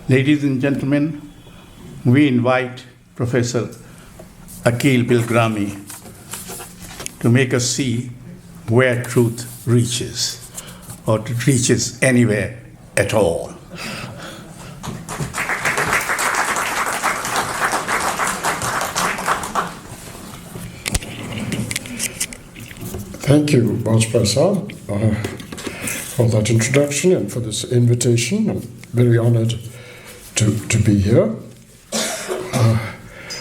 Ladies and gentlemen, we invite Professor Akeel Bilgrami to make us see where truth reaches, or it reaches anywhere at all. Thank you, Bajpai-san, for that introduction and for this invitation. I'm very honored to be here.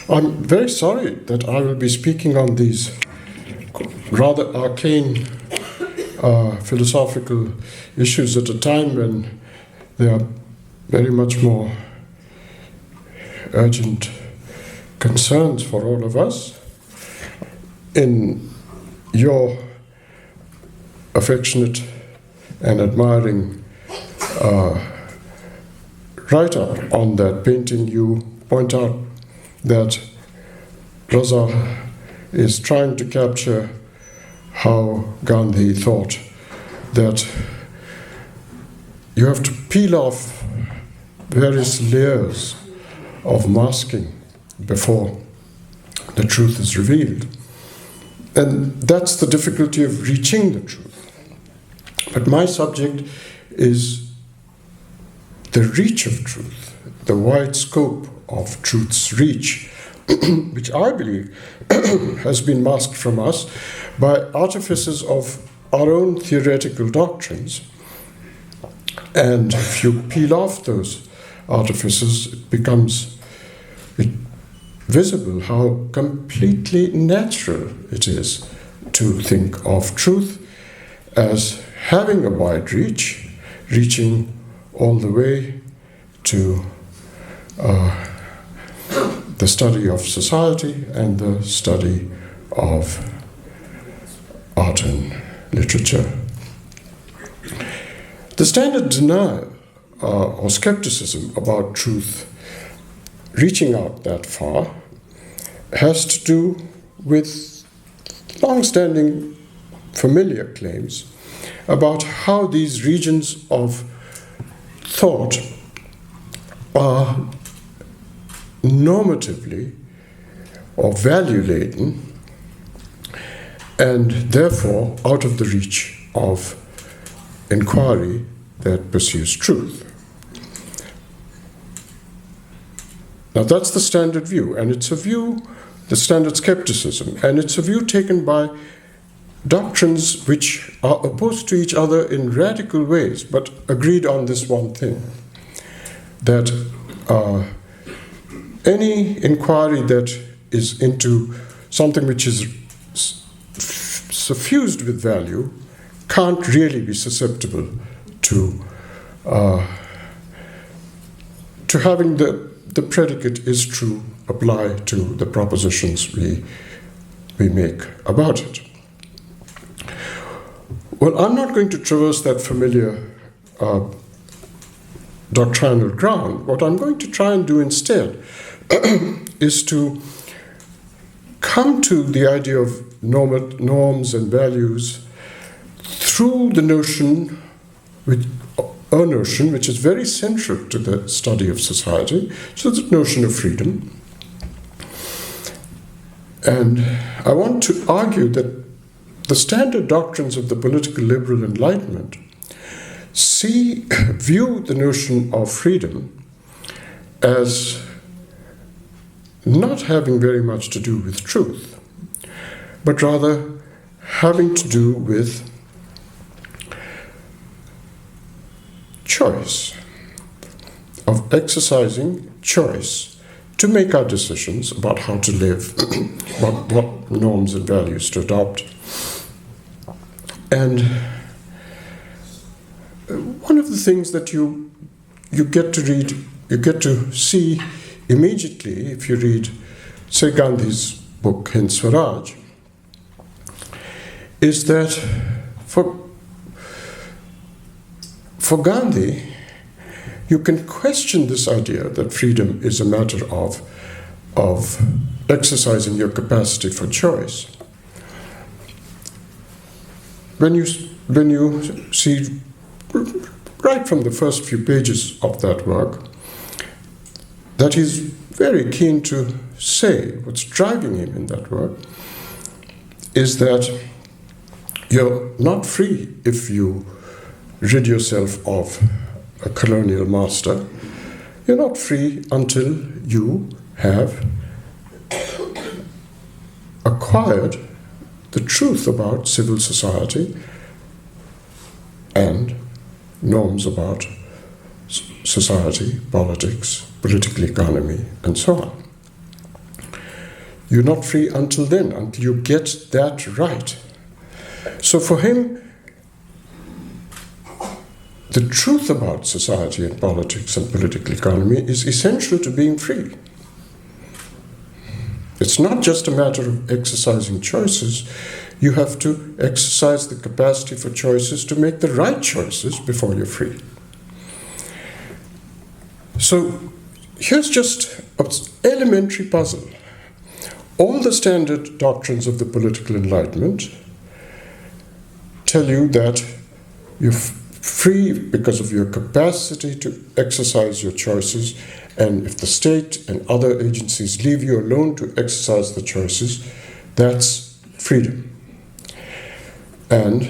I'm very sorry that I will be speaking on these rather arcane philosophical issues at a time when there are very much more urgent concerns for all of us. In your affectionate and admiring write-up on that painting, you point out that Raza is trying to capture how Gandhi thought that you have to peel off various layers of masking before the truth is revealed. And that's the difficulty of reaching the truth. But my subject is the reach of truth, the wide scope of truth's reach, which I believe has been masked from us by artifices of our own theoretical doctrines. And if you peel off those artifices, it becomes visible how completely natural it is to think of truth as having a wide reach, reaching all the way to the study of society and the study of art and literature. The standard denial or skepticism about truth reaching out that far has to do with long-standing familiar claims about how these regions of thought are normatively or value-laden and therefore out of the reach of inquiry that pursues truth. Now that's the standard view, and it's a view, the standard skepticism, and it's a view taken by doctrines which are opposed to each other in radical ways, but agreed on this one thing, that any inquiry that is into something which is suffused with value can't really be susceptible to having the predicate is true apply to the propositions we make about it. Well, I'm not going to traverse that familiar doctrinal ground. What I'm going to try and do instead is to come to the idea of norms and values through the notion, a notion which is very central to the study of society, so the notion of freedom. And I want to argue that the standard doctrines of the political liberal enlightenment view the notion of freedom as not having very much to do with truth, but rather having to do with choice, of exercising choice to make our decisions about how to live, about what norms and values to adopt. And one of the things that you get to read, you get to see immediately if you read, say, Gandhi's book, Hind Swaraj, is that for Gandhi, you can question this idea that freedom is a matter of exercising your capacity for choice. When you see right from the first few pages of that work, that he's very keen to say, what's driving him in that work, is that you're not free if you rid yourself of a colonial master. You're not free until you have acquired the truth about civil society and norms about society, politics, political economy, and so on. You're not free until then, until you get that right. So for him, the truth about society and politics and political economy is essential to being free. It's not just a matter of exercising choices. You have to exercise the capacity for choices to make the right choices before you're free. So here's just an elementary puzzle. All the standard doctrines of the political enlightenment tell you that you're free because of your capacity to exercise your choices, and if the state and other agencies leave you alone to exercise the choices, that's freedom. And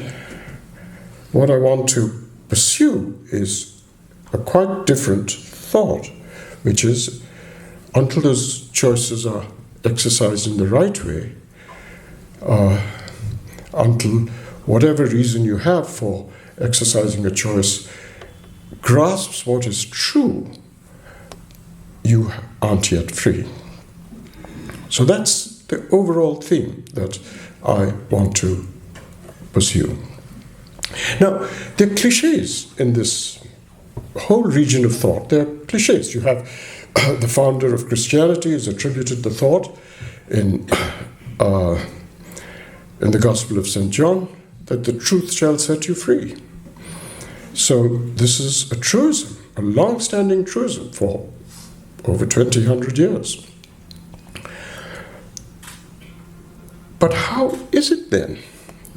what I want to pursue is a quite different thought, which is until those choices are exercised in the right way, until whatever reason you have for exercising a choice grasps what is true, you aren't yet free. So that's the overall theme that I want to pursue. Now, there are cliches in this whole region of thought. There are cliches. You have the founder of Christianity is attributed the thought in the Gospel of St. John that the truth shall set you free. So this is a truism, a long-standing truism for over 200 years. But how is it then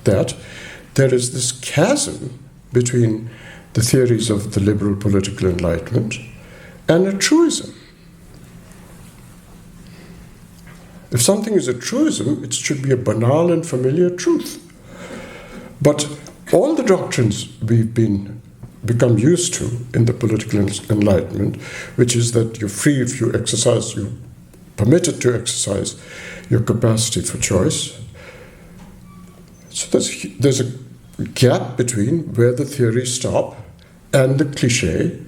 that there is this chasm between the theories of the liberal political enlightenment and a truism? If something is a truism, it should be a banal and familiar truth. But all the doctrines we've become used to in the political enlightenment, which is that you're free if you exercise, you're permitted to exercise your capacity for choice. So there's a gap between where the theories stop and the cliche,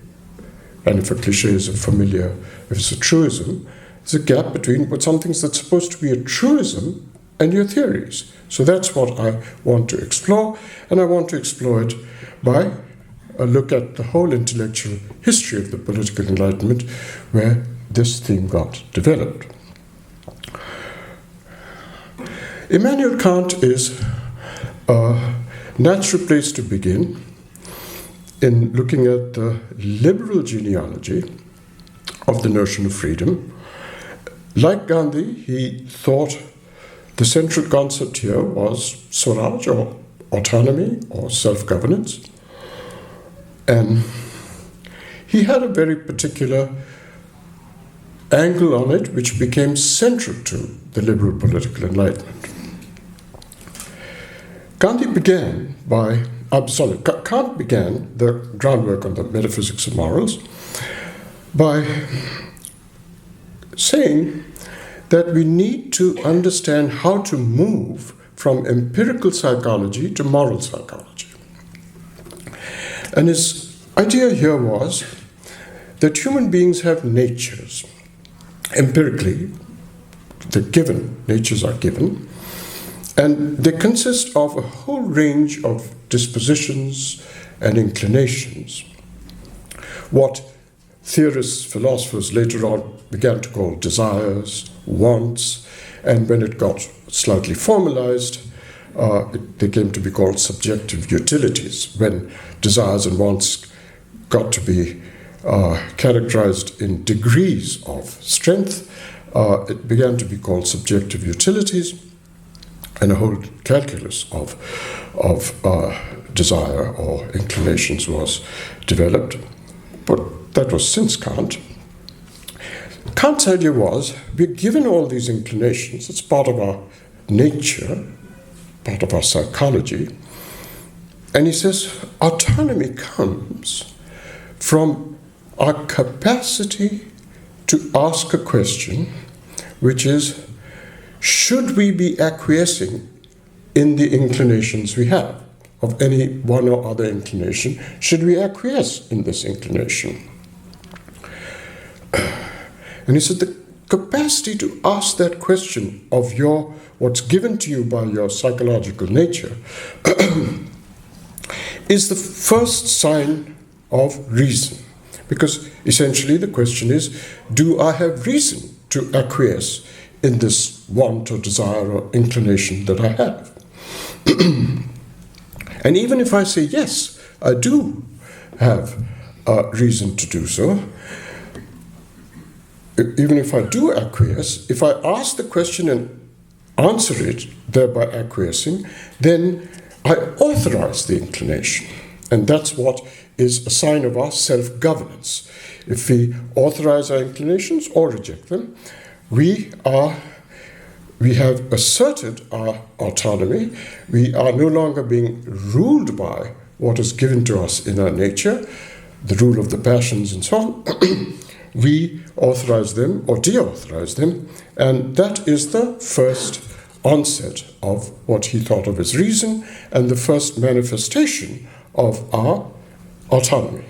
and if a cliche is a familiar, if it's a truism, there's a gap between what something that's supposed to be a truism and your theories. So that's what I want to explore, and I want to explore it by a look at the whole intellectual history of the political enlightenment where this theme got developed. Immanuel Kant is a natural place to begin in looking at the liberal genealogy of the notion of freedom. Like Gandhi, he thought the central concept here was Swaraj, or autonomy, or self-governance. And he had a very particular angle on it, which became central to the liberal political enlightenment. Kant began the groundwork on the metaphysics of morals by saying that we need to understand how to move from empirical psychology to moral psychology. And his idea here was that human beings have natures. Empirically, they're given, natures are given, and they consist of a whole range of dispositions and inclinations. What theorists, philosophers later on began to call desires, wants, and when it got slightly formalized, they came to be called subjective utilities. When desires and wants got to be characterized in degrees of strength, it began to be called subjective utilities, and a whole calculus of desire or inclinations was developed. But that was since Kant. Kant's idea was, we're given all these inclinations, it's part of our nature, part of our psychology, and he says autonomy comes from our capacity to ask a question, which is, should we be acquiescing in the inclinations we have, of any one or other inclination? Should we acquiesce in this inclination? And he said the capacity to ask that question of what's given to you by your psychological nature is the first sign of reason. Because essentially the question is, do I have reason to acquiesce in this want or desire or inclination that I have? And even if I say, yes, I do have reason to do so, even if I do acquiesce, if I ask the question and answer it, thereby acquiescing, then I authorize the inclination. And that's what is a sign of our self-governance. If we authorize our inclinations or reject them, we have asserted our autonomy. We are no longer being ruled by what is given to us in our nature, the rule of the passions and so on. We authorize them or deauthorize them, and that is the first onset of what he thought of as reason and the first manifestation of our autonomy.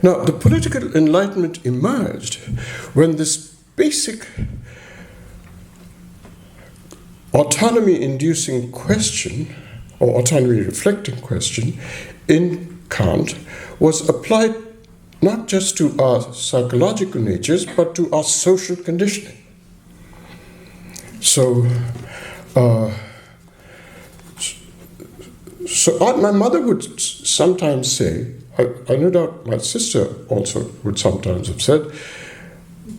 Now, the political enlightenment emerged when this basic autonomy-inducing question, or autonomy-reflecting question, in Kant was applied not just to our psychological natures, but to our social conditioning. So my mother would sometimes say, I no doubt my sister also would sometimes have said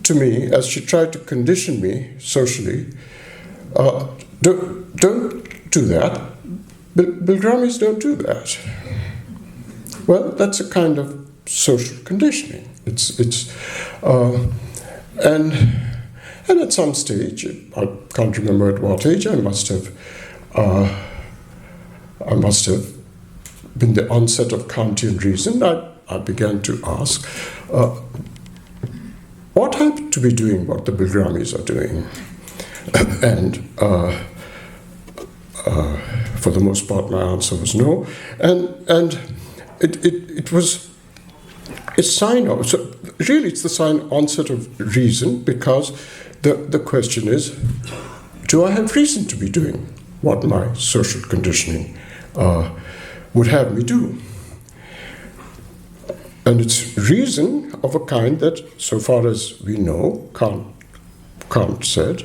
to me, as she tried to condition me socially, don't do that. Bilgramis don't do that. Well, that's a kind of social conditioning. And at some stage, I can't remember at what age, I must have been the onset of Kantian reason. I began to ask, what happened to be doing what the Bilgramis are doing? And for the most part, my answer was no. And it was a sign of, so really it's the sign onset of reason, because the question is, do I have reason to be doing what my social conditioning would have me do? And it's reason of a kind that, so far as we know, Kant said,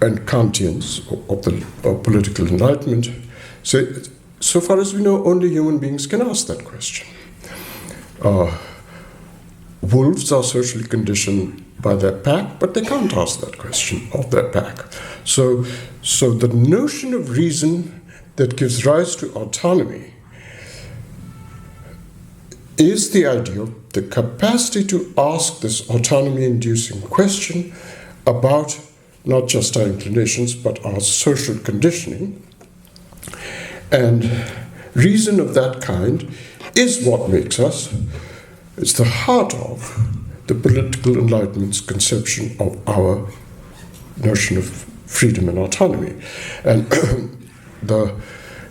and Kantians of political enlightenment say, so far as we know, only human beings can ask that question. Wolves are socially conditioned by their pack, but they can't ask that question of their pack. So the notion of reason that gives rise to autonomy is the idea of the capacity to ask this autonomy-inducing question about not just our inclinations, but our social conditioning. And reason of that kind is what makes us, it's the heart of the political enlightenment's conception of our notion of freedom and autonomy. And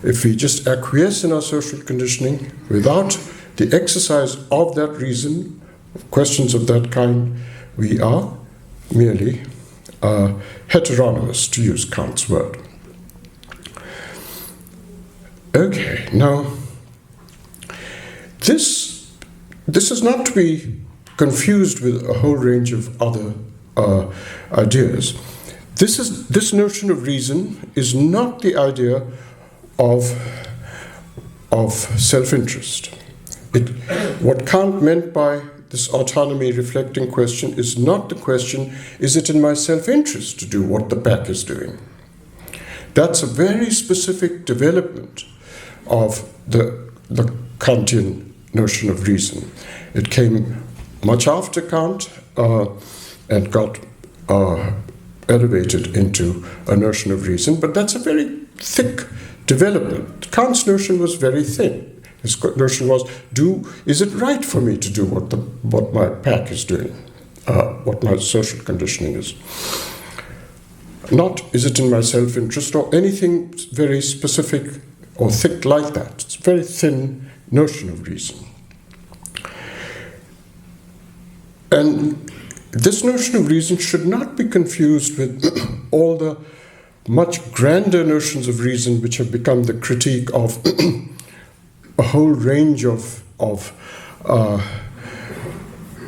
if we just acquiesce in our social conditioning without the exercise of that reason, questions of that kind, we are merely heteronomous, to use Kant's word. Okay, now this is not to be confused with a whole range of other ideas. This notion of reason is not the idea of self-interest. What Kant meant by this autonomy reflecting question is not the question, is it in my self-interest to do what the pack is doing? That's a very specific development of the Kantian notion of reason. It came much after Kant and got elevated into a notion of reason, but that's a very thick development. Kant's notion was very thin. His notion was, is it right for me to do what my pack is doing, what my social conditioning is? Not, is it in my self-interest or anything very specific or thick like that. It's a very thin notion of reason. And this notion of reason should not be confused with all the much grander notions of reason which have become the critique of a whole range of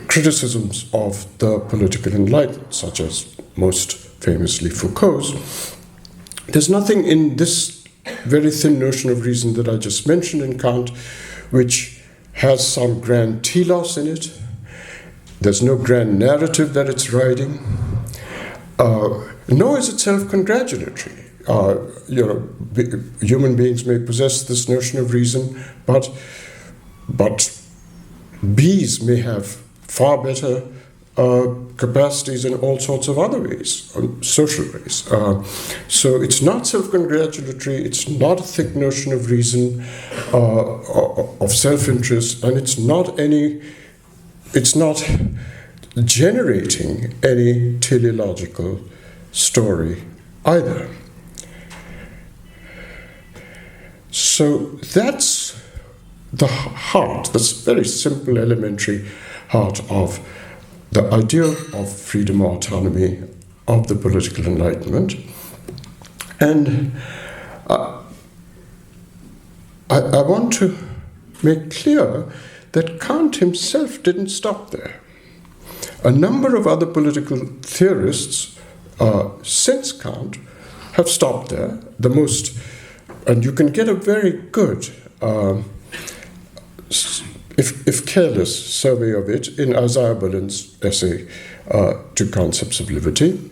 criticisms of the political enlightenment, such as most famously Foucault's. There's nothing in this very thin notion of reason that I just mentioned in Kant which has some grand telos in it. There's no grand narrative that it's riding, nor is it self-congratulatory. Human beings may possess this notion of reason, but bees may have far better capacities in all sorts of other ways, social ways. So it's not self-congratulatory, it's not a thick notion of reason, of self-interest, and it's not generating any teleological story either. So that's the heart, that's very simple, elementary heart of the idea of freedom or autonomy of the political enlightenment. And I want to make clear that Kant himself didn't stop there. A number of other political theorists since Kant have stopped there. The most, and you can get a very good, if careless, survey of it in Isaiah Berlin's essay to Concepts of Liberty.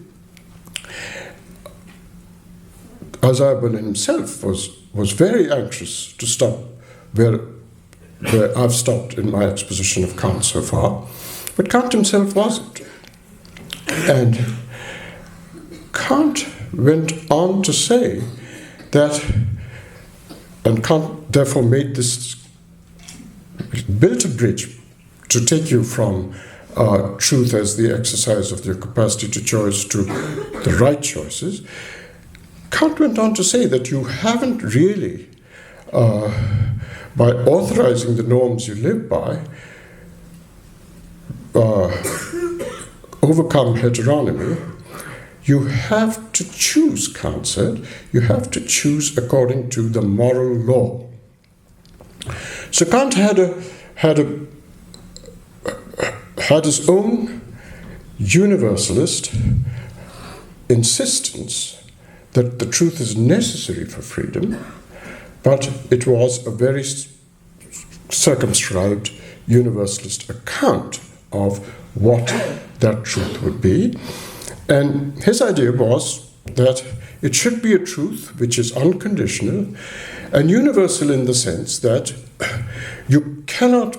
Isaiah Berlin himself was very anxious to stop where I've stopped in my exposition of Kant so far, but Kant himself wasn't. And Kant went on to say that, and Kant therefore built a bridge to take you from truth as the exercise of your capacity to choice to the right choices. Kant went on to say that you haven't really, by authorizing the norms you live by, overcome heteronomy. You have to choose, Kant said, you have to choose according to the moral law. So Kant had his own universalist insistence that the truth is necessary for freedom, but it was a very circumscribed universalist account of what that truth would be. And his idea was that it should be a truth which is unconditional and universal in the sense that you cannot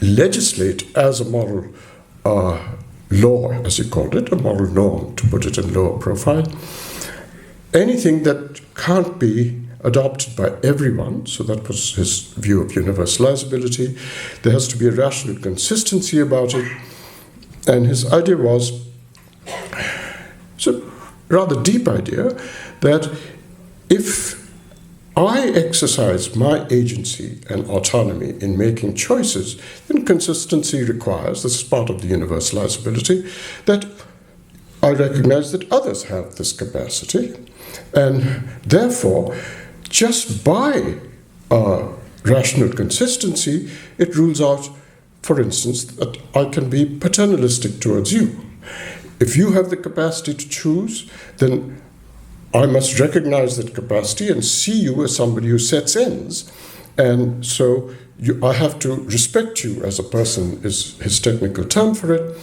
legislate as a moral law, as he called it, a moral norm, to put it in lower profile, anything that can't be adopted by everyone. So that was his view of universalizability. There has to be a rational consistency about it. And his idea was, it's a rather deep idea, that if I exercise my agency and autonomy in making choices, then consistency requires, this is part of the universalizability, that I recognize that others have this capacity, and therefore, just by rational consistency, it rules out, for instance, that I can be paternalistic towards you. If you have the capacity to choose, then I must recognize that capacity and see you as somebody who sets ends. And so I have to respect you as a person, is his technical term for it.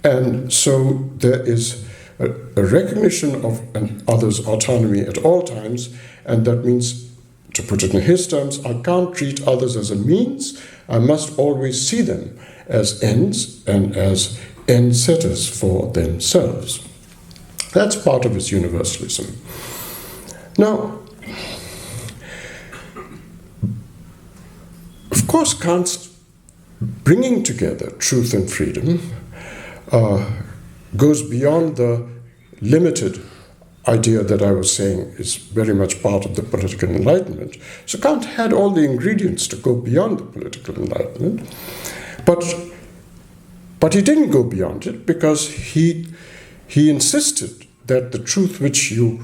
And so there is a recognition of an other's autonomy at all times, and that means to put it in his terms, I can't treat others as a means. I must always see them as ends and as end setters for themselves. That's part of his universalism. Now, of course, Kant's bringing together truth and freedom goes beyond the limited idea that I was saying is very much part of the political enlightenment. So Kant had all the ingredients to go beyond the political enlightenment, but he didn't go beyond it because he insisted that the truth which you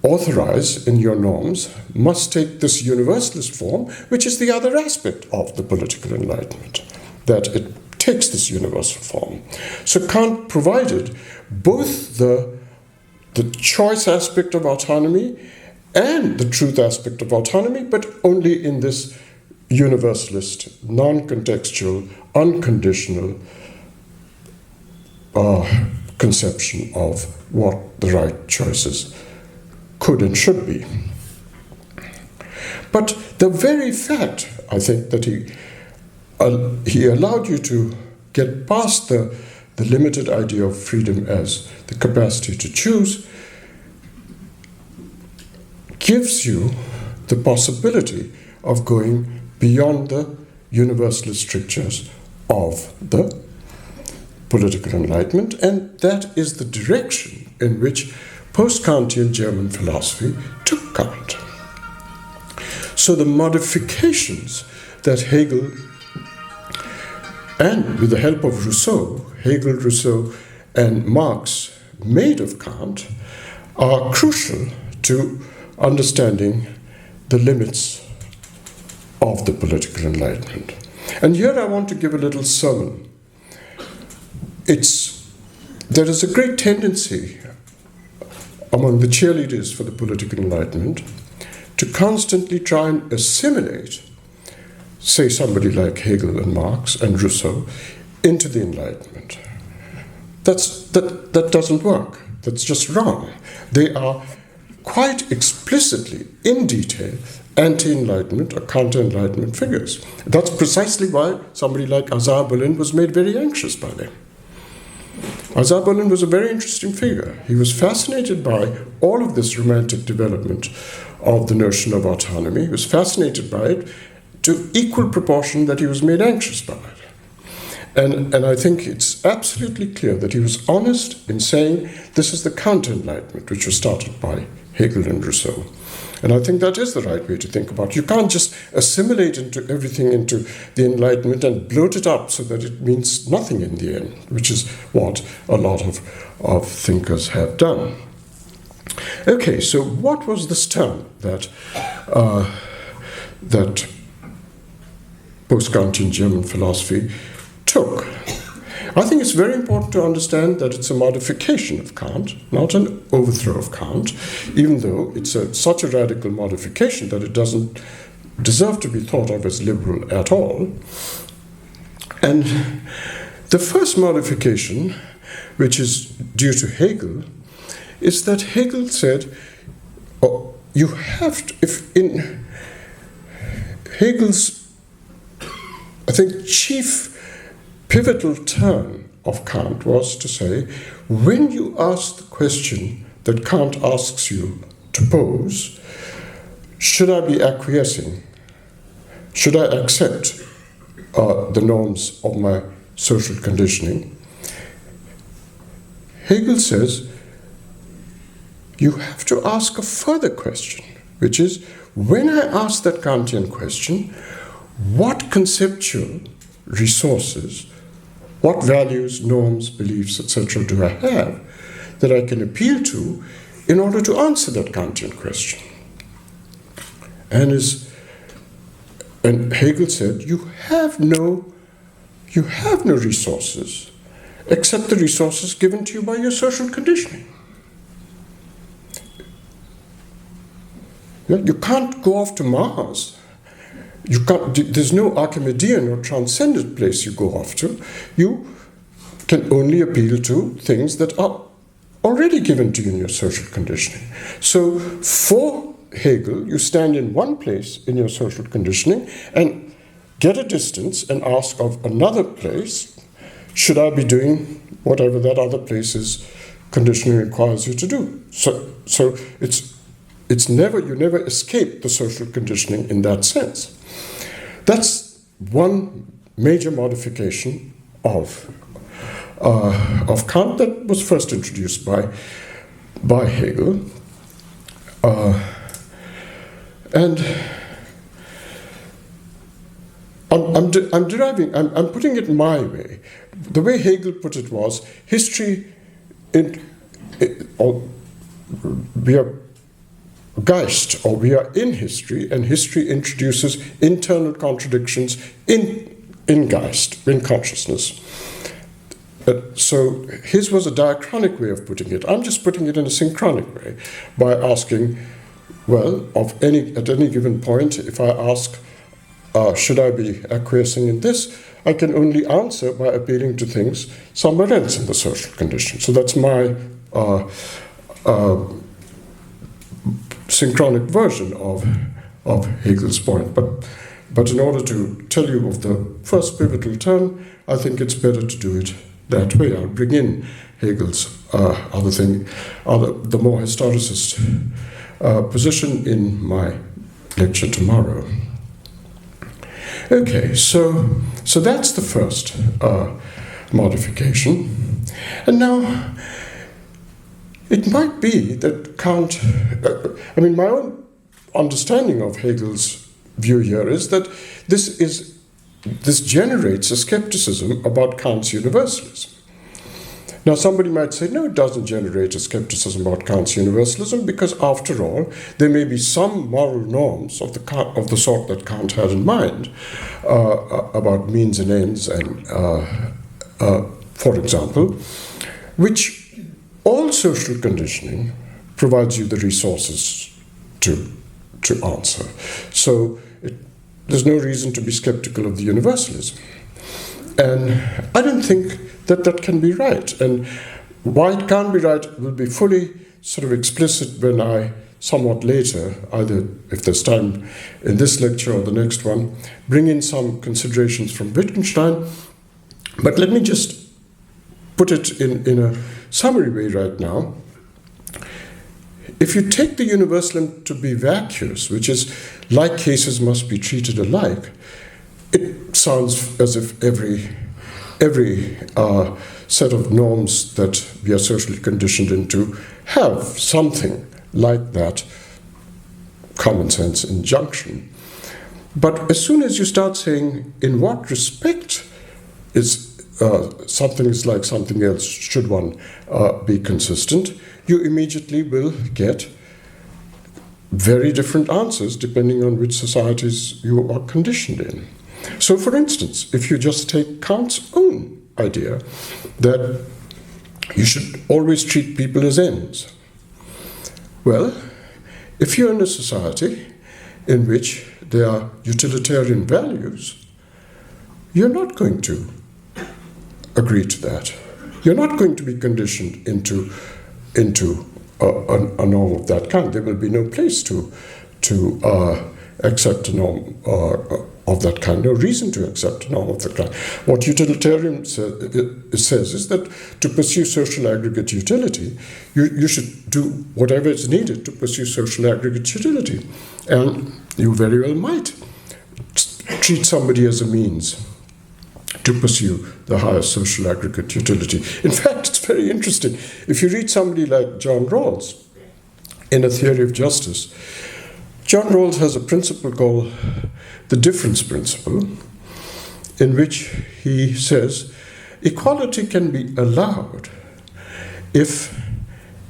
authorize in your norms must take this universalist form, which is the other aspect of the political enlightenment, that it takes this universal form. So Kant provided both the choice aspect of autonomy and the truth aspect of autonomy, but only in this universalist, non-contextual, unconditional conception of what the right choices could and should be. But the very fact, I think, that he allowed you to get past the limited idea of freedom as the capacity to choose gives you the possibility of going beyond the universalist strictures of the political enlightenment, and that is the direction in which post-Kantian German philosophy took Kant. So the modifications that Hegel, and with the help of Rousseau, Hegel, Rousseau, and Marx made of Kant are crucial to understanding the limits of the political enlightenment. And here I want to give a little sermon. There is a great tendency among the cheerleaders for the political enlightenment to constantly try and assimilate, say, somebody like Hegel and Marx and Rousseau into the Enlightenment. That doesn't work. That's just wrong. They are quite explicitly, in detail, anti-Enlightenment or counter-Enlightenment figures. That's precisely why somebody like Isaiah Berlin was made very anxious by them. Isaiah Berlin was a very interesting figure. He was fascinated by all of this romantic development of the notion of autonomy. He was fascinated by it to equal proportion that he was made anxious by it. And I think it's absolutely clear that he was honest in saying this is the counter-Enlightenment which was started by Hegel and Rousseau. And I think that is the right way to think about it. You can't just assimilate everything into the Enlightenment and bloat it up so that it means nothing in the end, which is what a lot of thinkers have done. Okay, so what was this term that post-Kantian German philosophy took? I think it's very important to understand that it's a modification of Kant, not an overthrow of Kant, even though it's such a radical modification that it doesn't deserve to be thought of as liberal at all. And the first modification, which is due to Hegel, is that Hegel said, you have to, if in Hegel's, I think, chief pivotal turn of Kant was to say, when you ask the question that Kant asks you to pose, should I be acquiescing? Should I accept the norms of my social conditioning? Hegel says, you have to ask a further question, which is, when I ask that Kantian question, what conceptual resources, what values, norms, beliefs, etc. do I have that I can appeal to in order to answer that Kantian question? And Hegel said, you have no resources except the resources given to you by your social conditioning. You can't go off to Mars. There's no Archimedean or transcendent place you go off to. You can only appeal to things that are already given to you in your social conditioning. So for Hegel, you stand in one place in your social conditioning and get a distance and ask of another place, should I be doing whatever that other place's conditioning requires you to do? So it's never, you never escape the social conditioning in that sense. That's one major modification of Kant that was first introduced by Hegel. And I'm putting it my way. The way Hegel put it was, history, we are Geist, or we are in history, and history introduces internal contradictions in Geist, in consciousness. So his was a diachronic way of putting it. I'm just putting it in a synchronic way by asking, well, at any given point, if I ask, should I be acquiescing in this, I can only answer by appealing to things somewhere else in the social condition. So that's my synchronic version of Hegel's point. But in order to tell you of the first pivotal turn, I think it's better to do it that way. I'll bring in Hegel's the more historicist position in my lecture tomorrow. Okay, so that's the first modification. And now, it might be that Kant, my own understanding of Hegel's view here is that this generates a skepticism about Kant's universalism. Now, somebody might say, no, it doesn't generate a skepticism about Kant's universalism, because after all, there may be some moral norms of the sort that Kant had in mind about means and ends, and for example, which all social conditioning provides you the resources to answer. So there's no reason to be skeptical of the universalism. And I don't think that can be right. And why it can't be right will be fully sort of explicit when I, somewhat later, either if there's time in this lecture or the next one, bring in some considerations from Wittgenstein. But let me just put it in a summary way right now. If you take the universalism to be vacuous, which is like cases must be treated alike, it sounds as if every set of norms that we are socially conditioned into have something like that common sense injunction. But as soon as you start saying, in what respect is something is like something else, should one be consistent, you immediately will get very different answers depending on which societies you are conditioned in. So, for instance, if you just take Kant's own idea that you should always treat people as ends. Well, if you're in a society in which there are utilitarian values, you're not going to agree to that. You're not going to be conditioned into a norm of that kind. There will be no place to accept a norm of that kind, no reason to accept a norm of that kind. What utilitarian says is that to pursue social aggregate utility, you should do whatever is needed to pursue social aggregate utility. And you very well might treat somebody as a means to pursue the highest social aggregate utility. In fact, it's very interesting. If you read somebody like John Rawls in A Theory of Justice, John Rawls has a principle called the difference principle, in which he says equality can be allowed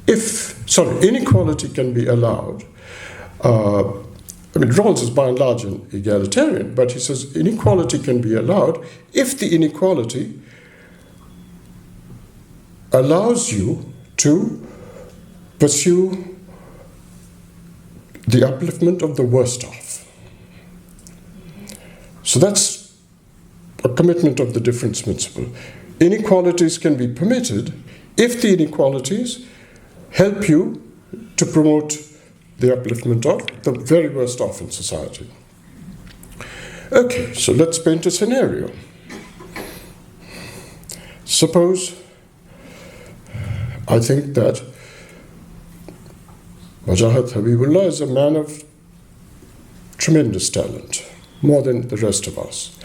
inequality can be allowed. Rawls is by and large an egalitarian, but he says inequality can be allowed if the inequality allows you to pursue the upliftment of the worst off. So that's a commitment of the difference principle. Inequalities can be permitted if the inequalities help you to promote the upliftment of the very worst off in society. Okay, so let's paint a scenario. Suppose I think that Wajahat Habibullah is a man of tremendous talent, more than the rest of us.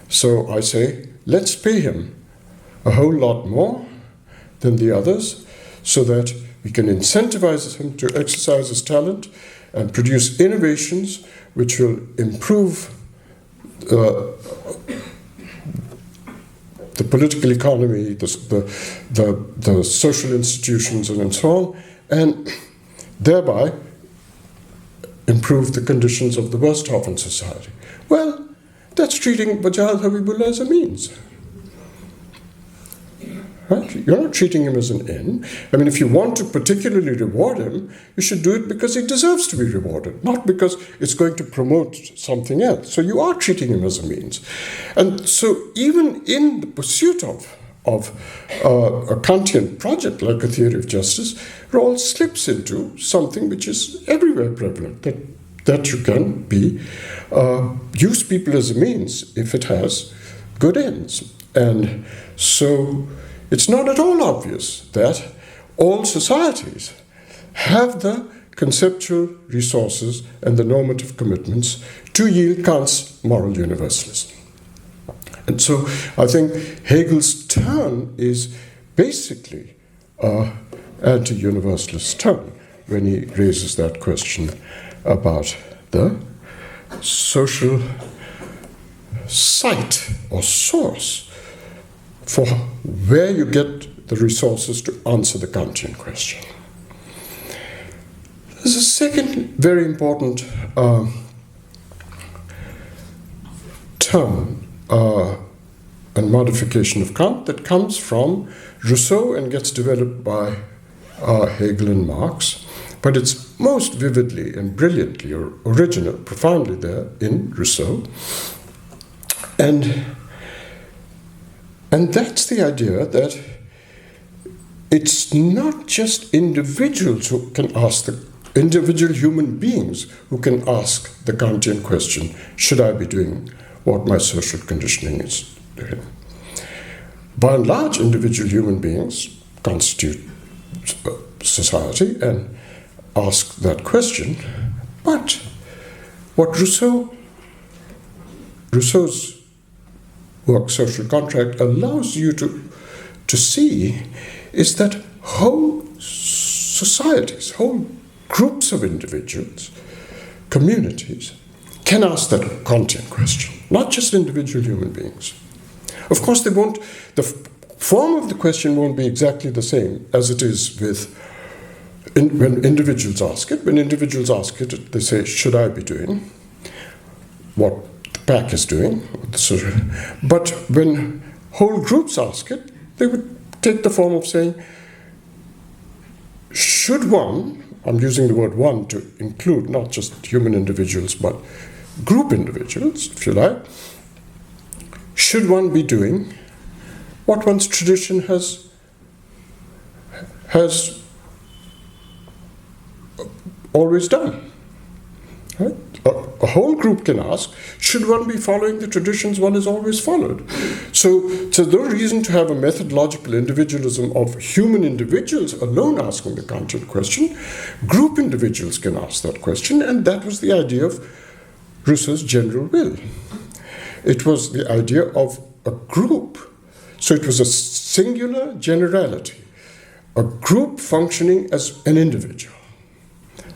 So I say, let's pay him a whole lot more than the others so that we can incentivize him to exercise his talent and produce innovations which will improve the political economy, the social institutions, and so on, and thereby improve the conditions of the worst off in society. Well, that's treating Wajahat Habibullah as a means. Right? You're not treating him as an end. I mean, if you want to particularly reward him, you should do it because he deserves to be rewarded, not because it's going to promote something else. So you are treating him as a means. And so even in the pursuit of a Kantian project like a theory of justice, Rawls slips into something which is everywhere prevalent, that you can use people as a means if it has good ends. And so it's not at all obvious that all societies have the conceptual resources and the normative commitments to yield Kant's moral universalism. And so I think Hegel's turn is basically an anti-universalist turn when he raises that question about the social site or source for where you get the resources to answer the Kantian question. There's a second very important term and modification of Kant that comes from Rousseau and gets developed by Hegel and Marx, but it's most vividly and brilliantly or original, profoundly there in Rousseau. And that's the idea that it's not just individuals who can ask the individual human beings who can ask the Kantian question, should I be doing what my social conditioning is doing? By and large, individual human beings constitute society and ask that question, but what Rousseau's work, Social Contract, allows you to see is that whole societies, whole groups of individuals, communities, can ask that Kantian question, not just individual human beings. Of course, the form of the question won't be exactly the same as it is when individuals ask it. When individuals ask it, they say, should I be doing what pack is doing? But when whole groups ask it, they would take the form of saying, should one, I'm using the word one to include not just human individuals, but group individuals, if you like, should one be doing what one's tradition has always done? Right? A whole group can ask, should one be following the traditions one has always followed? So there's no reason to have a methodological individualism of human individuals alone asking the Kantian question. Group individuals can ask that question, and that was the idea of Rousseau's general will. It was the idea of a group. So it was a singular generality, a group functioning as an individual.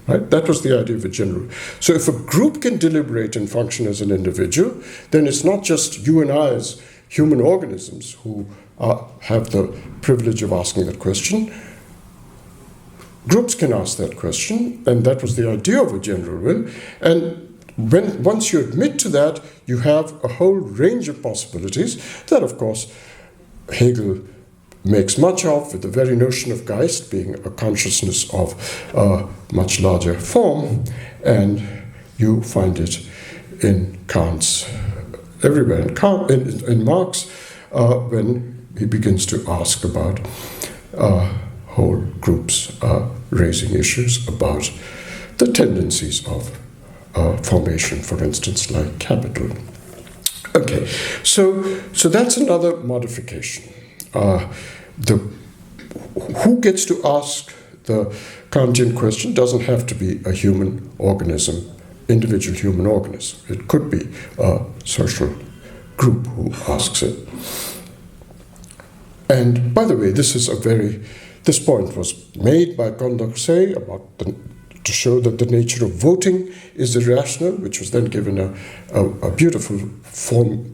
Right? That was the idea of a general. So if a group can deliberate and function as an individual, then it's not just you and I as human organisms who have the privilege of asking that question. Groups can ask that question, and that was the idea of a general will. And once you admit to that, you have a whole range of possibilities that, of course, Hegel makes much of, with the very notion of Geist being a consciousness of a much larger form, and you find it in Kant's everywhere. In Marx, when he begins to ask about whole groups raising issues about the tendencies of formation, for instance, like capital. Okay, so that's another modification. Who gets to ask the Kantian question doesn't have to be a human organism, individual human organism. It could be a social group who asks it. And by the way, this point was made by Condorcet to show that the nature of voting is irrational, which was then given a beautiful formal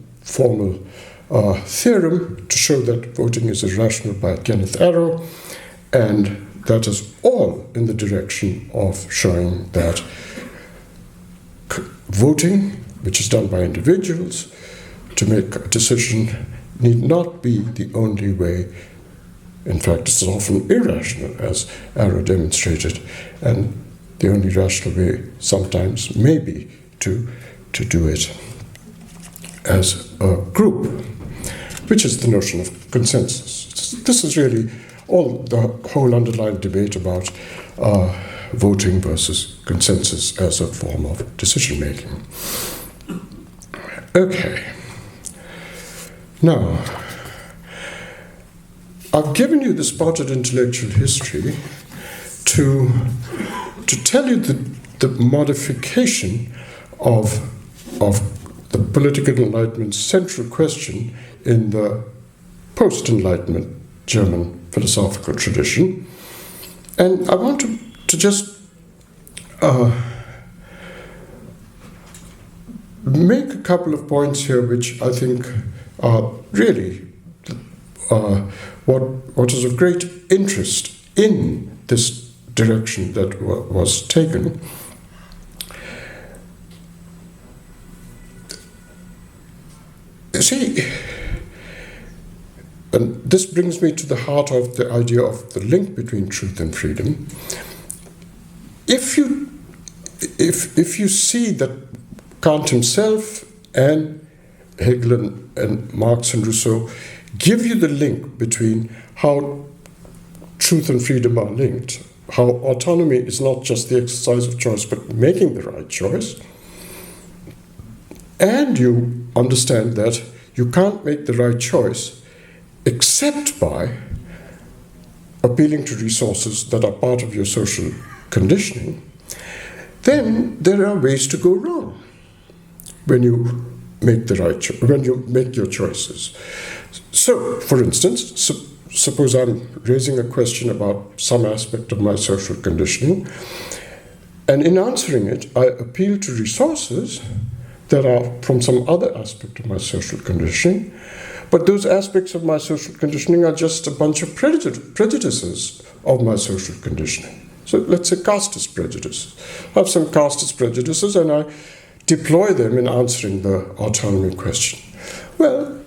theorem to show that voting is irrational by Kenneth Arrow, and that is all in the direction of showing that voting, which is done by individuals to make a decision, need not be the only way. In fact, it's often irrational, as Arrow demonstrated, and the only rational way sometimes may be to do it as a group, which is the notion of consensus. This is really the whole underlying debate about voting versus consensus as a form of decision-making. Okay. Now, I've given you this spotted intellectual history to tell you the modification of the political Enlightenment's central question in the post-Enlightenment German philosophical tradition. And I want to just make a couple of points here which I think are really what is of great interest in this direction that was taken. You see, and this brings me to the heart of the idea of the link between truth and freedom. If you see that Kant himself and Hegel and Marx and Rousseau give you the link between how truth and freedom are linked, how autonomy is not just the exercise of choice, but making the right choice, and you understand that you can't make the right choice except by appealing to resources that are part of your social conditioning, then there are ways to go wrong when you make when you make your choices. So, for instance, suppose I'm raising a question about some aspect of my social conditioning, and in answering it, I appeal to resources that are from some other aspect of my social conditioning, but those aspects of my social conditioning are just a bunch of prejudices of my social conditioning. So let's say casteist prejudice. I have some casteist prejudices and I deploy them in answering the autonomy question. Well,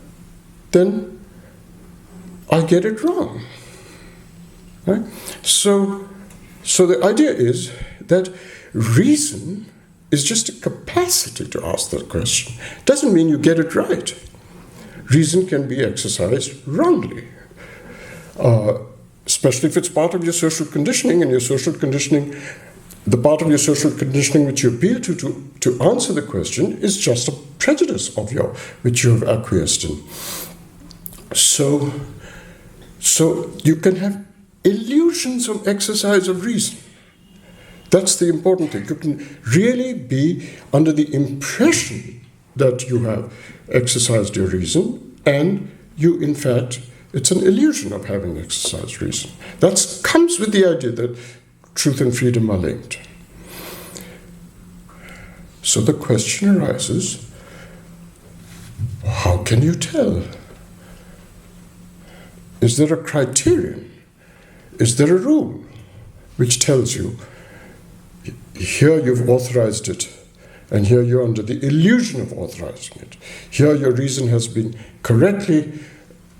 then I get it wrong. Right? So the idea is that reason is just a capacity to ask that question. Doesn't mean you get it right. Reason can be exercised wrongly, especially if it's part of your social conditioning, and your social conditioning, the part of your social conditioning which you appeal to answer the question is just a prejudice of which you have acquiesced in. So you can have illusions of exercise of reason. That's the important thing. You can really be under the impression that you have exercised your reason, and you, in fact, it's an illusion of having exercised reason. That comes with the idea that truth and freedom are linked. So the question arises, how can you tell? Is there a criterion? Is there a rule which tells you, here you've authorized it, and here you're under the illusion of authorizing it. Here your reason has been correctly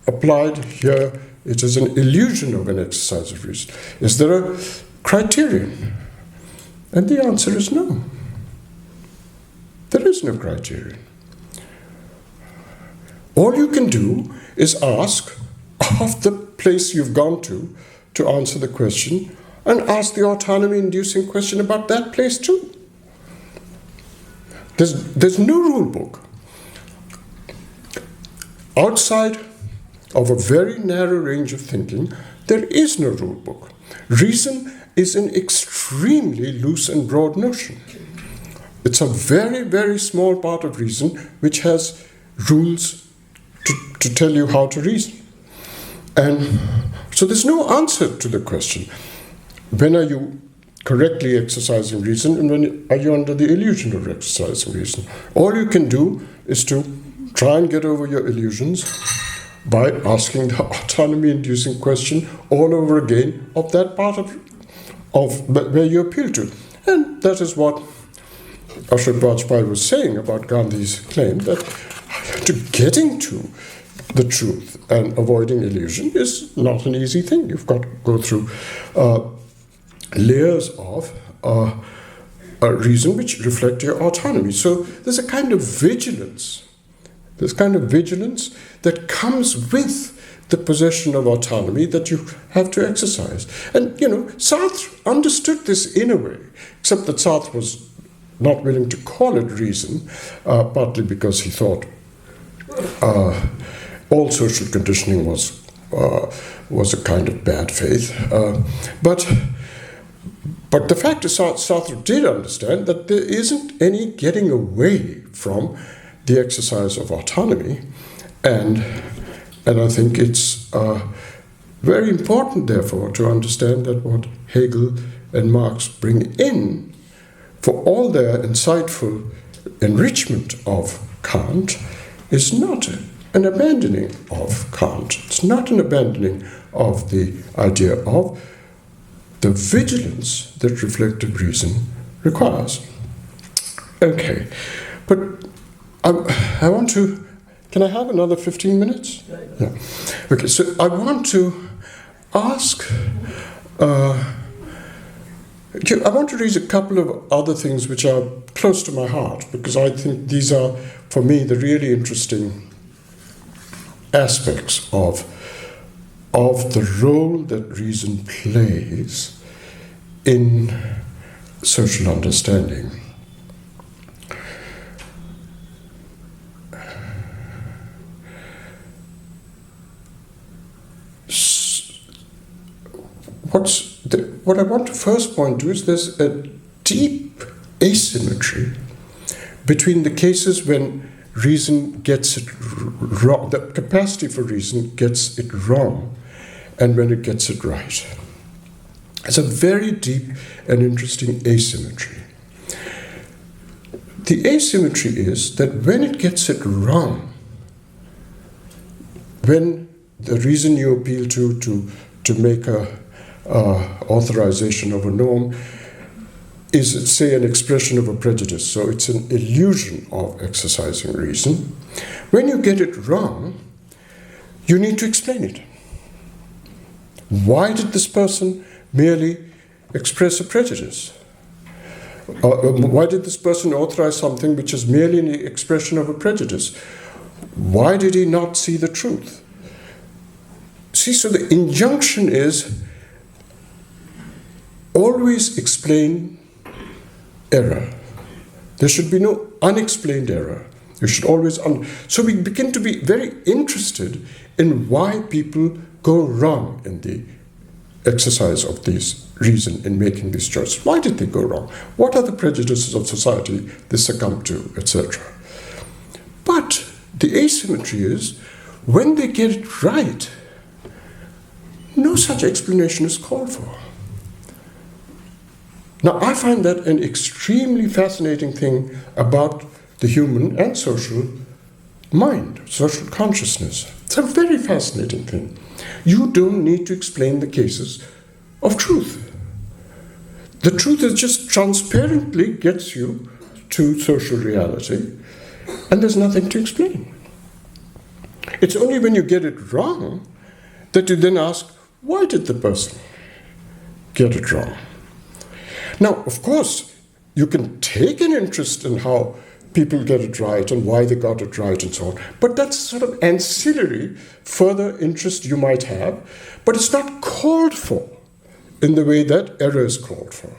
applied. Here it is an illusion of an exercise of reason. Is there a criterion? And the answer is no. There is no criterion. All you can do is ask of the place you've gone to answer the question, and ask the autonomy-inducing question about that place too. There's no rule book. Outside of a very narrow range of thinking, there is no rule book. Reason is an extremely loose and broad notion. It's a very, very small part of reason which has rules to tell you how to reason. And so there's no answer to the question, when are you correctly exercising reason and when are you under the illusion of exercising reason? All you can do is to try and get over your illusions by asking the autonomy-inducing question all over again of that part of where you appeal to. And that is what Ashok Vajpayee was saying about Gandhi's claim that to getting to the truth and avoiding illusion is not an easy thing. You've got to go through layers of reason which reflect your autonomy. So there's a kind of vigilance. There's kind of vigilance that comes with the possession of autonomy that you have to exercise. And, Sartre understood this in a way, except that Sartre was not willing to call it reason, partly because he thought all social conditioning was a kind of bad faith. But the fact is, Sartre did understand that there isn't any getting away from the exercise of autonomy, and I think it's very important, therefore, to understand that what Hegel and Marx bring in, for all their insightful enrichment of Kant, is not an abandoning of Kant. It's not an abandoning of the idea of the vigilance that reflective reason requires. Okay, but I want to, can I have another 15 minutes? Yeah. Okay, so I want to ask, I want to raise a couple of other things which are close to my heart, because I think these are, for me, the really interesting aspects of the role that reason plays in social understanding. What I want to first point to is there's a deep asymmetry between the cases when reason gets it wrong, the capacity for reason gets it wrong, and when it gets it right. It's a very deep and interesting asymmetry. The asymmetry is that when it gets it wrong, when the reason you appeal to make a authorization of a norm is, say, an expression of a prejudice, so it's an illusion of exercising reason. When you get it wrong, you need to explain it. Why did this person merely express a prejudice? Why did this person authorize something which is merely an expression of a prejudice? Why did he not see the truth? See, so the injunction is always explain error. There should be no unexplained error. You should always so we begin to be very interested in why people go wrong in the exercise of this reason in making these choices. Why did they go wrong? What are the prejudices of society they succumb to, etc.? But the asymmetry is, when they get it right, no such explanation is called for. Now, I find that an extremely fascinating thing about the human and social mind, social consciousness. It's a very fascinating thing. You don't need to explain the cases of truth. The truth is just transparently gets you to social reality, and there's nothing to explain. It's only when you get it wrong that you then ask, why did the person get it wrong? Now, of course, you can take an interest in how people get it right and why they got it right and so on, but that's sort of ancillary further interest you might have, but it's not called for in the way that error is called for.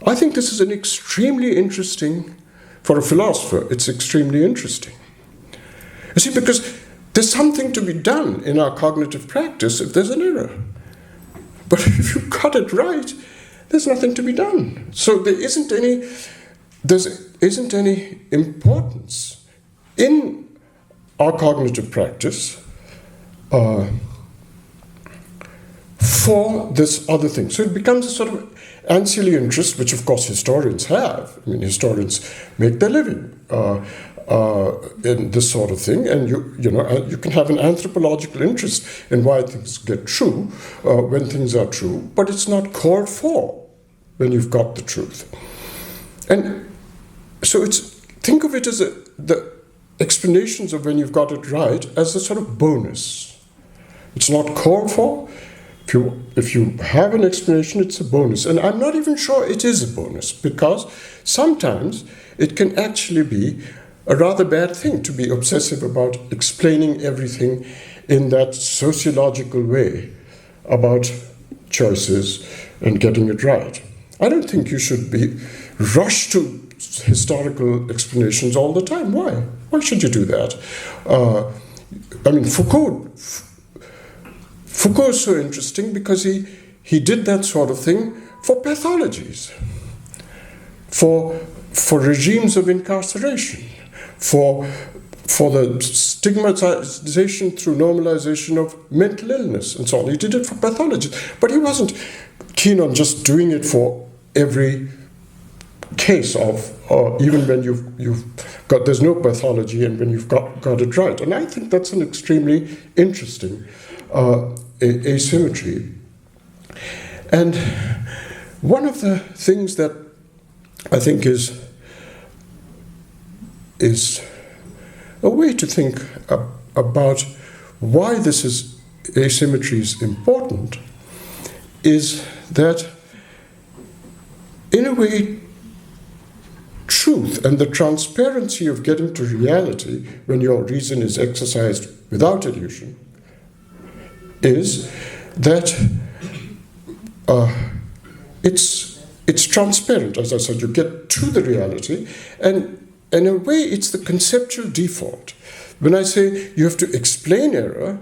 I think this is an extremely interesting, for a philosopher, it's extremely interesting. You see, because there's something to be done in our cognitive practice if there's an error. But if you got it right, there's nothing to be done. So there isn't any importance in our cognitive practice for this other thing. So it becomes a sort of ancillary interest, which of course historians have. I mean, historians make their living in this sort of thing, and you can have an anthropological interest in why things get true when things are true, but it's not called for when you've got the truth. And so think of it as the explanations of when you've got it right as a sort of bonus. It's not called for. If you have an explanation, it's a bonus. And I'm not even sure it is a bonus, because sometimes it can actually be a rather bad thing to be obsessive about explaining everything in that sociological way about choices and getting it right. I don't think you should be rushed to historical explanations all the time. Why? Why should you do that? I mean, Foucault is so interesting because he did that sort of thing for pathologies, for regimes of incarceration, for the stigmatization through normalization of mental illness and so on. He did it for pathologies, but he wasn't keen on just doing it for every case of, even when there's no pathology and when you've got it right. And I think that's an extremely interesting asymmetry. And one of the things that I think is a way to think about why asymmetry is important is that, in a way, truth and the transparency of getting to reality when your reason is exercised without illusion is that it's transparent. As I said, you get to the reality, and in a way it's the conceptual default. When I say you have to explain error,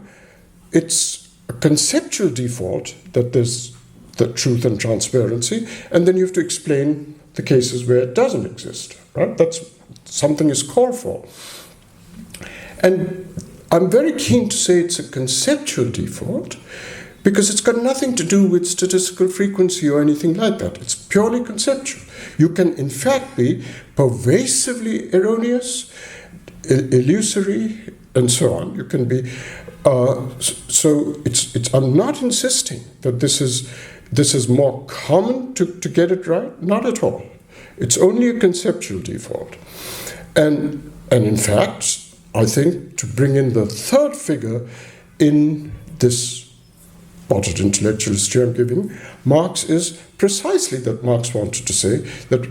it's a conceptual default that there's the truth and transparency, and then you have to explain the cases where it doesn't exist, right? That's something is called for. And I'm very keen to say it's a conceptual default because it's got nothing to do with statistical frequency or anything like that. It's purely conceptual. You can, in fact, be pervasively erroneous, illusory, and so on. You can be. So I'm not insisting that this is more common to get it right. Not at all. It's only a conceptual default. And in fact, I think to bring in the third figure in this potted intellectual history I'm giving, Marx, is precisely that Marx wanted to say that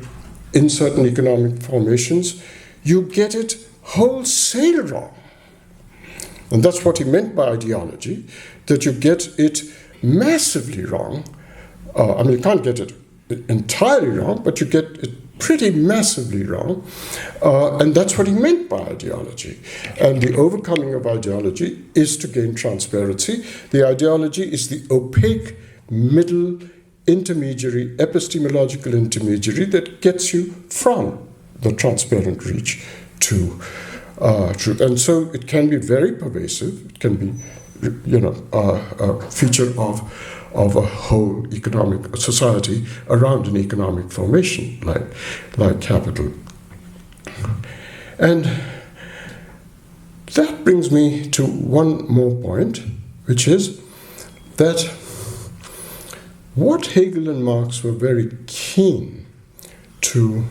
in certain economic formations, you get it wholesale wrong. And that's what he meant by ideology, that you get it massively wrong. I mean, you can't get it entirely wrong, but you get it pretty massively wrong. And that's what he meant by ideology. And the overcoming of ideology is to gain transparency. The ideology is the opaque middle intermediary, epistemological intermediary that gets you from the transparent reach to truth. And so it can be very pervasive. It can be, a feature of a whole economic society around an economic formation like capital. And that brings me to one more point, which is that what Hegel and Marx were very keen to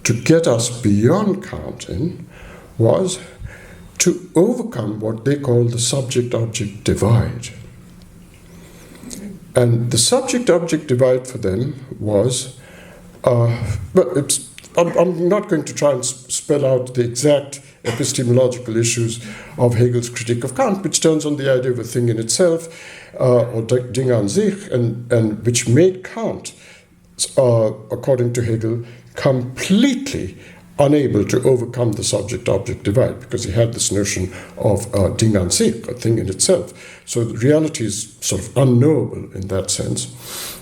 get us beyond Kant in was to overcome what they call the subject-object divide. And the subject-object divide for them was, I'm not going to try and spell out the exact epistemological issues of Hegel's critique of Kant, which turns on the idea of a thing in itself, or Ding an sich, and which made Kant, according to Hegel, completely unable to overcome the subject-object divide, because he had this notion of Ding an sich, a thing in itself. So reality is sort of unknowable in that sense.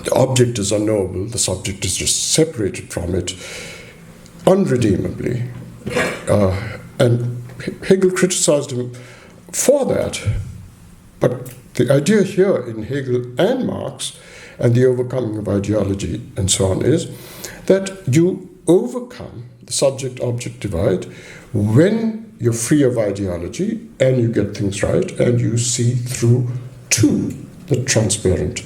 The object is unknowable, the subject is just separated from it unredeemably. And Hegel criticized him for that. But the idea here in Hegel and Marx, and the overcoming of ideology and so on, is that you overcome the subject-object divide when you're free of ideology and you get things right and you see through to the transparent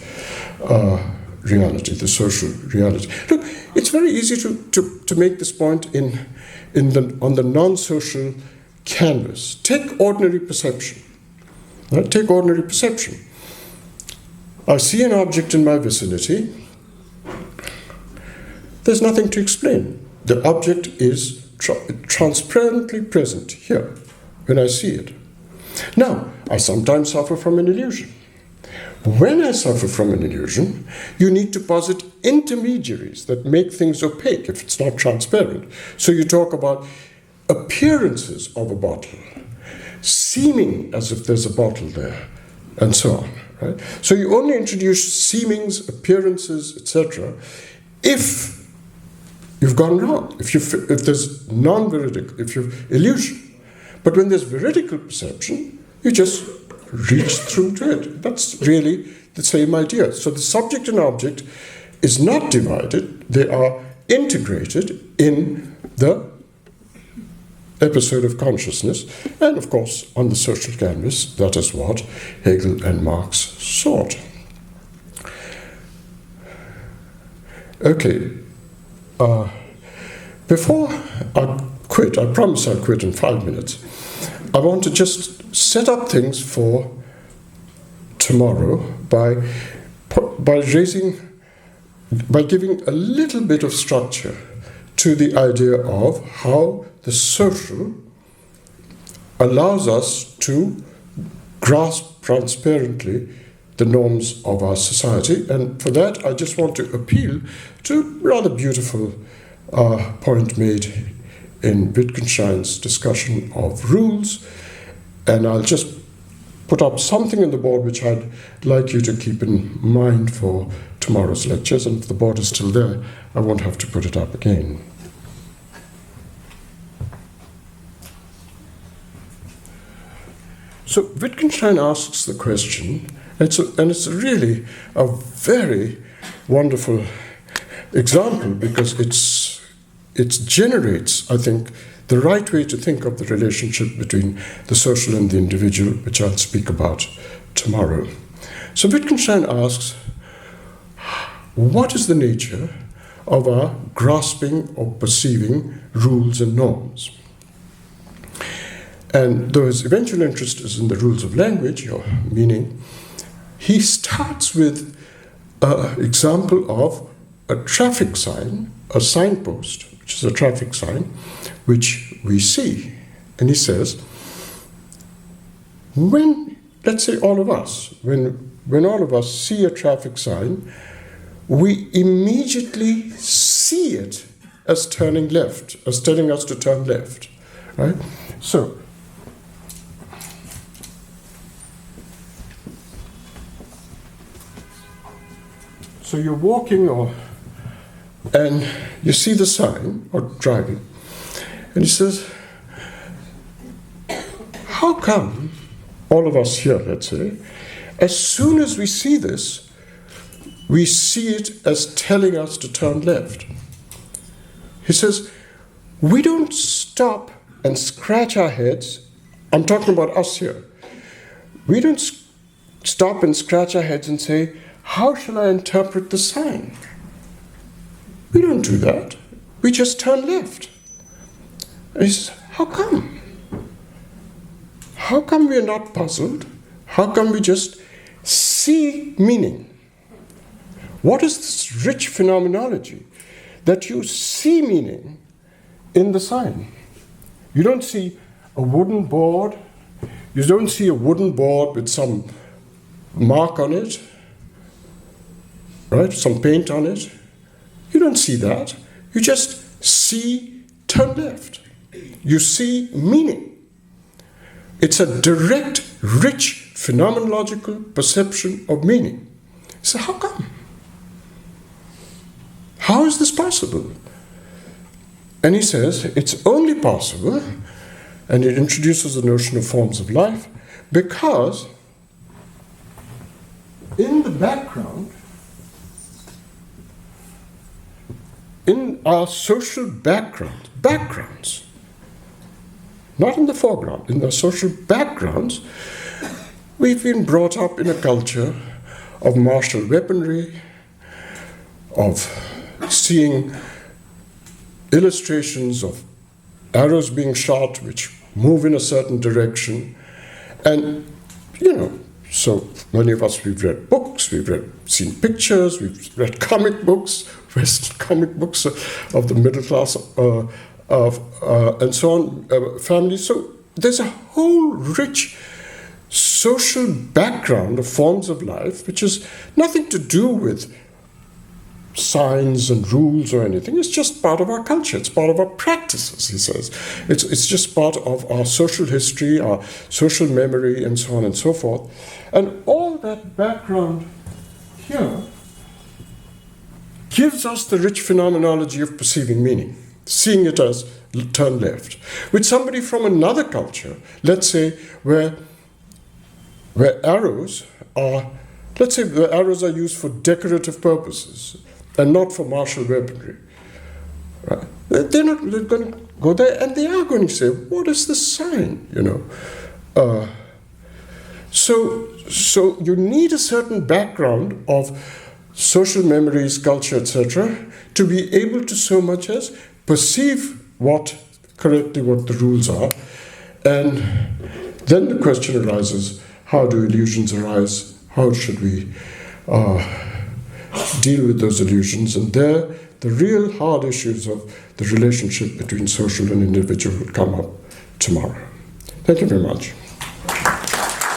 reality, the social reality. Look, it's very easy to make this point on the non-social canvas. Take ordinary perception. Right? Take ordinary perception. I see an object in my vicinity. There's nothing to explain. The object is transparently present here when I see it. Now, I sometimes suffer from an illusion. When I suffer from an illusion, you need to posit intermediaries that make things opaque if it's not transparent. So you talk about appearances of a bottle, seeming as if there's a bottle there, and so on. Right? So you only introduce seemings, appearances, etc., if you've gone wrong, if there's non-veridical, if you've illusion. But when there's veridical perception, you just reach through to it. That's really the same idea. So the subject and object is not divided, they are integrated in the episode of consciousness, and of course on the social canvas, that is what Hegel and Marx sought. Okay, before I quit, I promise I'll quit in 5 minutes, I want to just set up things for tomorrow by giving a little bit of structure to the idea of how the social allows us to grasp transparently the norms of our society. And for that, I just want to appeal to a rather beautiful point made in Wittgenstein's discussion of rules. And I'll just put up something on the board which I'd like you to keep in mind for tomorrow's lectures. And if the board is still there, I won't have to put it up again. So Wittgenstein asks the question, and it's really a very wonderful example because it generates, I think, the right way to think of the relationship between the social and the individual, which I'll speak about tomorrow. So Wittgenstein asks, what is the nature of our grasping or perceiving rules and norms? And though his eventual interest is in the rules of language or meaning, he starts with an example of a traffic sign, a signpost, which is a traffic sign, which we see. And he says, let's say all of us, when all of us see a traffic sign, we immediately see it as turning left, as telling us to turn left, right? So you're walking and you see the sign, or driving, and he says, how come all of us here, let's say, as soon as we see this, we see it as telling us to turn left? He says, we don't stop and scratch our heads. I'm talking about us here. We don't stop and scratch our heads and say, how shall I interpret the sign? We don't do that. We just turn left. And he says, how come? How come we are not puzzled? How come we just see meaning? What is this rich phenomenology that you see meaning in the sign? You don't see a wooden board. You don't see a wooden board with some mark on it, right? Some paint on it. You don't see that. You just see turn left. You see meaning. It's a direct, rich, phenomenological perception of meaning. So how come? How is this possible? And he says it's only possible, and it introduces the notion of forms of life, because in the background, in our social backgrounds, not in the foreground, in the social backgrounds, we've been brought up in a culture of martial weaponry, of seeing illustrations of arrows being shot which move in a certain direction. And, so many of us, we've read books, seen pictures, we've read comic books, Western comic books of the middle class and so on, families. So there's a whole rich social background of forms of life which has nothing to do with signs and rules or anything. It's just part of our culture. It's part of our practices, he says. It's just part of our social history, our social memory, and so on and so forth. And all that background here gives us the rich phenomenology of perceiving meaning, seeing it as turn left. With somebody from another culture, let's say where arrows are, let's say the arrows are used for decorative purposes and not for martial weaponry. Right? They're going to go there, and they are going to say, what is this sign, So you need a certain background of social memories, culture, etc., to be able to so much as perceive correctly what the rules are. And then the question arises, how do illusions arise? How should we deal with those illusions? And there, the real hard issues of the relationship between social and individual will come up tomorrow. Thank you very much.